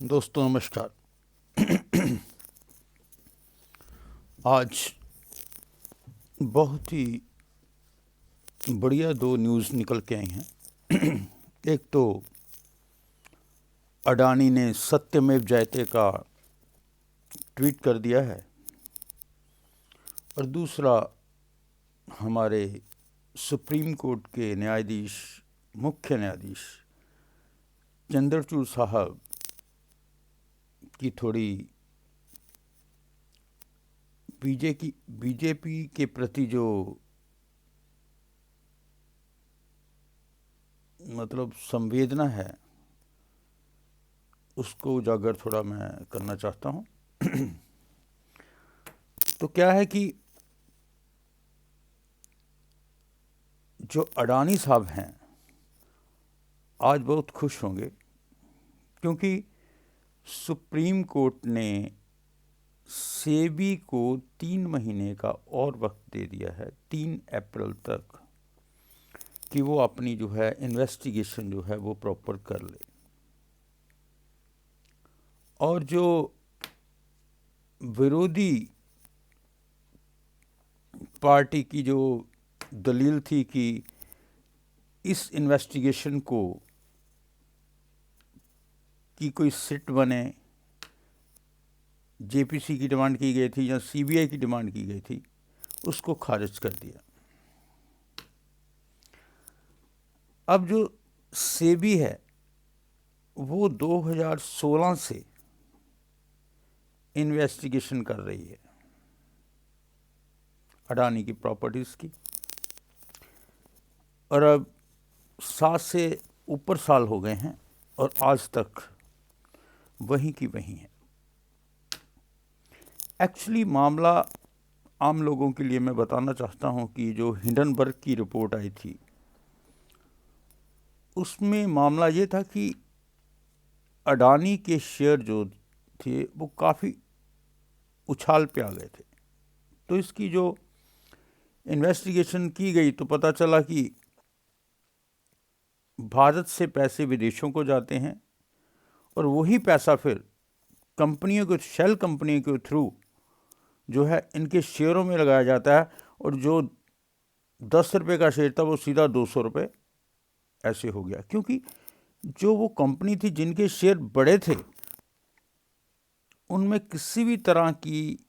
दोस्तों नमस्कार। आज बहुत ही बढ़िया दो न्यूज़ निकल के आई हैं। एक तो अडानी ने सत्यमेव जयते का ट्वीट कर दिया है और दूसरा हमारे सुप्रीम कोर्ट के न्यायाधीश, मुख्य न्यायाधीश चंद्रचूड़ साहब की थोड़ी बीजेपी के प्रति जो मतलब संवेदना है उसको उजागर थोड़ा मैं करना चाहता हूँ। तो क्या है कि जो अडानी साहब हैं आज बहुत खुश होंगे क्योंकि सुप्रीम कोर्ट ने सेबी को 3 महीने का और वक्त दे दिया है, 3 अप्रैल तक, कि वो अपनी जो है इन्वेस्टिगेशन जो है वो प्रॉपर कर ले। और जो विरोधी पार्टी की जो दलील थी कि इस इन्वेस्टिगेशन को कि कोई सिट बने, जेपीसी की डिमांड की गई थी या सीबीआई की डिमांड की गई थी, उसको खारिज कर दिया। अब जो सेबी है वो 2016 से इन्वेस्टिगेशन कर रही है अडानी की प्रॉपर्टीज़ की, और अब 7 से ऊपर साल हो गए हैं और आज तक वहीं की वहीं है। एक्चुअली मामला आम लोगों के लिए मैं बताना चाहता हूं कि जो हिंडनबर्ग की रिपोर्ट आई थी उसमें मामला ये था कि अडानी के शेयर जो थे वो काफ़ी उछाल पे आ गए थे। तो इसकी जो इन्वेस्टिगेशन की गई तो पता चला कि भारत से पैसे विदेशों को जाते हैं और वही पैसा फिर कंपनियों के, शेल कंपनियों के थ्रू जो है इनके शेयरों में लगाया जाता है, और जो 10 रुपये का शेयर था वो सीधा 200 रुपये ऐसे हो गया, क्योंकि जो वो कंपनी थी जिनके शेयर बड़े थे उनमें किसी भी तरह की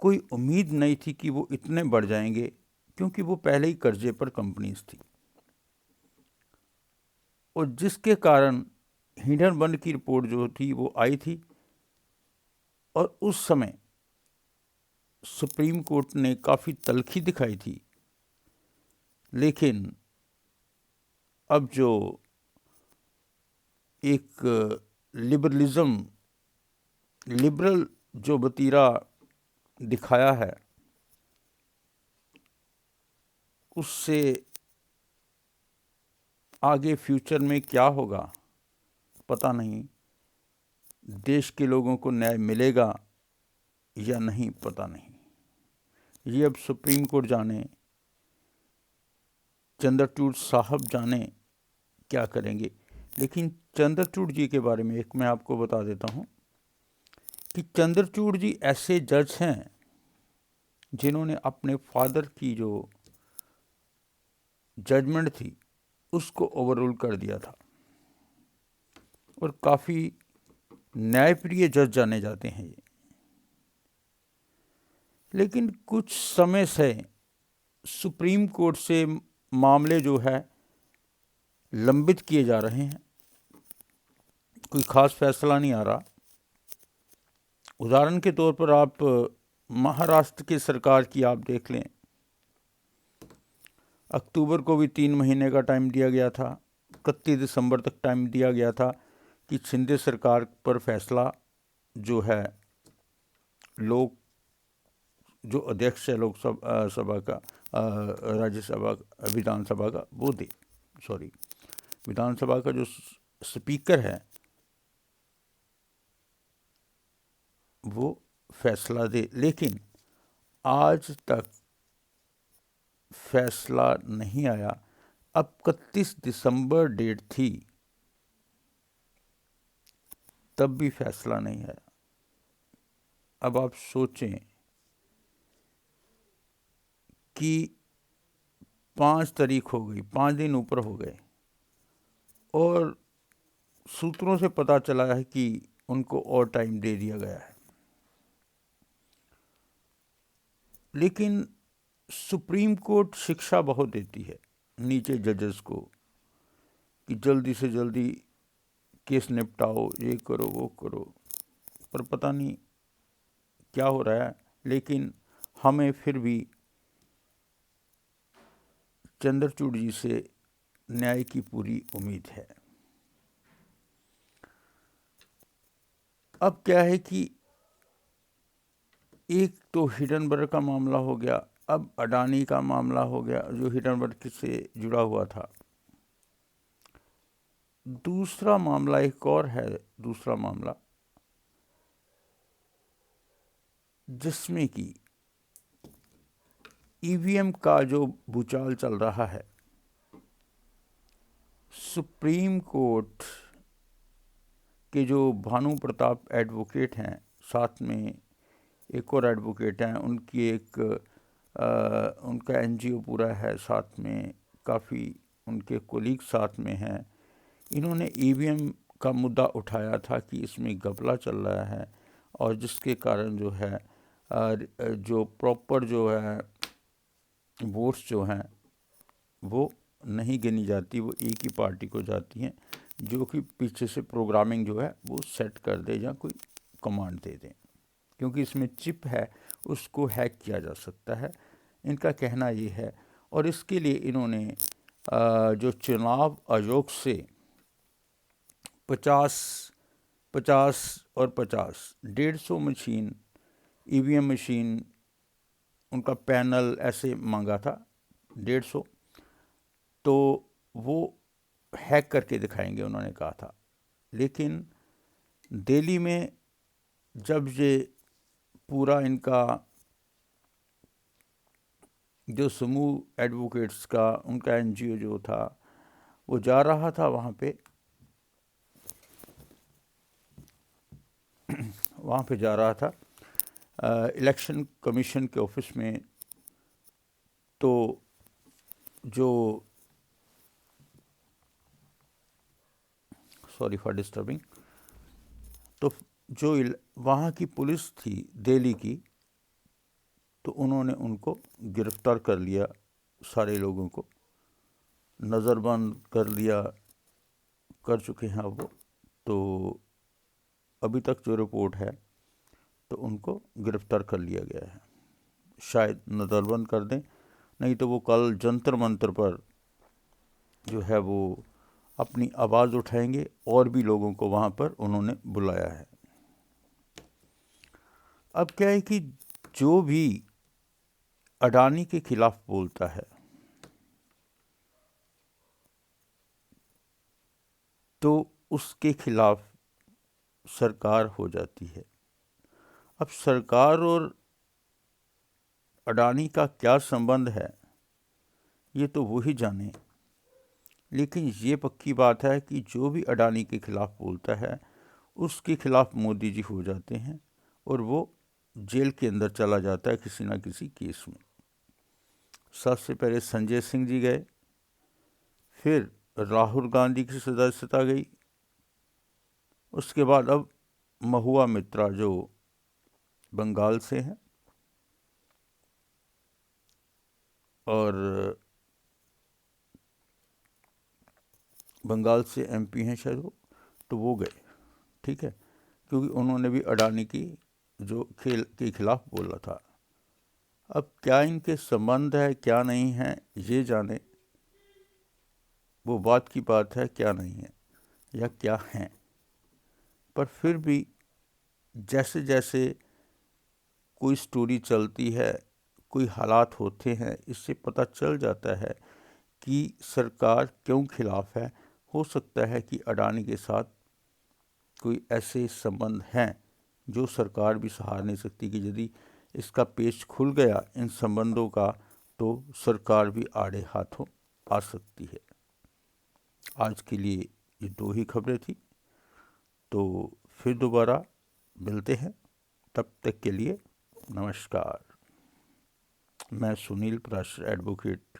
कोई उम्मीद नहीं थी कि वो इतने बढ़ जाएंगे, क्योंकि वो पहले ही कर्जे पर कंपनीज थी। और जिसके कारण हिंडनबर्ग की रिपोर्ट जो थी वो आई थी और उस समय सुप्रीम कोर्ट ने काफ़ी तल्खी दिखाई थी। लेकिन अब जो एक लिबरल जो वतीरा दिखाया है उससे आगे फ्यूचर में क्या होगा पता नहीं, देश के लोगों को न्याय मिलेगा या नहीं पता नहीं। ये अब सुप्रीम कोर्ट जाने, चंद्रचूड़ साहब जाने क्या करेंगे। लेकिन चंद्रचूड़ जी के बारे में एक मैं आपको बता देता हूँ कि चंद्रचूड़ जी ऐसे जज हैं जिन्होंने अपने फादर की जो जजमेंट थी उसको ओवररूल कर दिया था और काफ़ी न्यायप्रिय जज जाने जाते हैं ये। लेकिन कुछ समय से सुप्रीम कोर्ट से मामले जो है लंबित किए जा रहे हैं, कोई ख़ास फैसला नहीं आ रहा। उदाहरण के तौर पर आप महाराष्ट्र की सरकार की आप देख लें, अक्टूबर को भी 3 महीने का टाइम दिया गया था, 31 दिसंबर तक टाइम दिया गया था कि शिंदे सरकार पर फैसला जो है लोग जो अध्यक्ष है लोकसभा सभा का, राज्यसभा, विधानसभा का, वो दे, सॉरी, विधानसभा का जो स्पीकर है वो फैसला दे। लेकिन आज तक फैसला नहीं आया। अब 31 दिसंबर डेट थी तब भी फैसला नहीं है। अब आप सोचें कि 5 तारीख हो गई, 5 दिन ऊपर हो गए और सूत्रों से पता चला है कि उनको और टाइम दे दिया गया है, लेकिन सुप्रीम कोर्ट शिक्षा बहुत देती है नीचे जजेस को कि जल्दी से जल्दी केस निपटाओ, ये करो वो करो, पर पता नहीं क्या हो रहा है। लेकिन हमें फिर भी चंद्रचूड़ जी से न्याय की पूरी उम्मीद है। अब क्या है कि एक तो हिडनबर्ग का मामला हो गया, अब अडानी का मामला हो गया जो हिडनबर्ग से जुड़ा हुआ था। दूसरा मामला एक और है, दूसरा मामला जिसमें कि ईवीएम का जो भूचाल चल रहा है। सुप्रीम कोर्ट के जो भानु प्रताप एडवोकेट हैं, साथ में एक और एडवोकेट हैं, उनकी एक उनका एनजीओ पूरा है, साथ में काफ़ी उनके कोलीग साथ में हैं। इन्होंने ईवीएम का मुद्दा उठाया था कि इसमें घपला चल रहा है और जिसके कारण जो है जो प्रॉपर जो है वोट्स जो हैं वो नहीं गिनी जाती, वो एक ही पार्टी को जाती हैं जो कि पीछे से प्रोग्रामिंग जो है वो सेट कर दे या कोई कमांड दे दें, क्योंकि इसमें चिप है, उसको हैक किया जा सकता है, इनका कहना ये है। और इसके लिए इन्होंने जो चुनाव आयोग से 50 50 और 50 150 मशीन ईवीएम मशीन उनका पैनल ऐसे मांगा था 150, तो वो हैक करके दिखाएंगे उन्होंने कहा था। लेकिन दिल्ली में जब ये पूरा इनका जो समूह एडवोकेट्स का उनका एनजीओ जो था वो जा रहा था वहाँ पे जा रहा था इलेक्शन कमीशन के ऑफिस में, तो जो सॉरी फॉर डिस्टर्बिंग, तो जो वहाँ की पुलिस थी दिल्ली की, तो उन्होंने उनको गिरफ्तार कर लिया, सारे लोगों को नज़रबंद कर लिया, कर चुके हैं वो। तो अभी तक जो रिपोर्ट है तो उनको गिरफ्तार कर लिया गया है, शायद नज़रबंद कर दें, नहीं तो वो कल जंतर मंतर पर जो है वो अपनी आवाज़ उठाएंगे और भी लोगों को वहाँ पर उन्होंने बुलाया है। अब क्या है कि जो भी अडानी के खिलाफ बोलता है तो उसके खिलाफ सरकार हो जाती है। अब सरकार और अडानी का क्या संबंध है ये तो वो ही जाने, लेकिन ये पक्की बात है कि जो भी अडानी के खिलाफ बोलता है उसके खिलाफ मोदी जी हो जाते हैं और वो जेल के अंदर चला जाता है किसी ना किसी केस में। सबसे पहले संजय सिंह जी गए, फिर राहुल गांधी की सदस्यता गई, उसके बाद अब महुआ मित्रा जो बंगाल से हैं और बंगाल से एमपी हैं शायद वो, तो वो गए, ठीक है, क्योंकि उन्होंने भी अडानी की जो खेल के खिलाफ बोला था। अब क्या इनके संबंध है क्या नहीं है ये जाने, वो बात की बात है, क्या नहीं है या क्या है। पर फिर भी जैसे जैसे कोई स्टोरी चलती है, कोई हालात होते हैं, इससे पता चल जाता है कि सरकार क्यों खिलाफ है। हो सकता है कि अडानी के साथ कोई ऐसे संबंध हैं जो सरकार भी सहार नहीं सकती, कि यदि इसका पेच खुल गया इन संबंधों का तो सरकार भी आड़े हाथों आ सकती है। आज के लिए ये 2 ही खबरें थी, तो फिर दोबारा मिलते हैं, तब तक के लिए नमस्कार। मैं सुनील पराशर एडवोकेट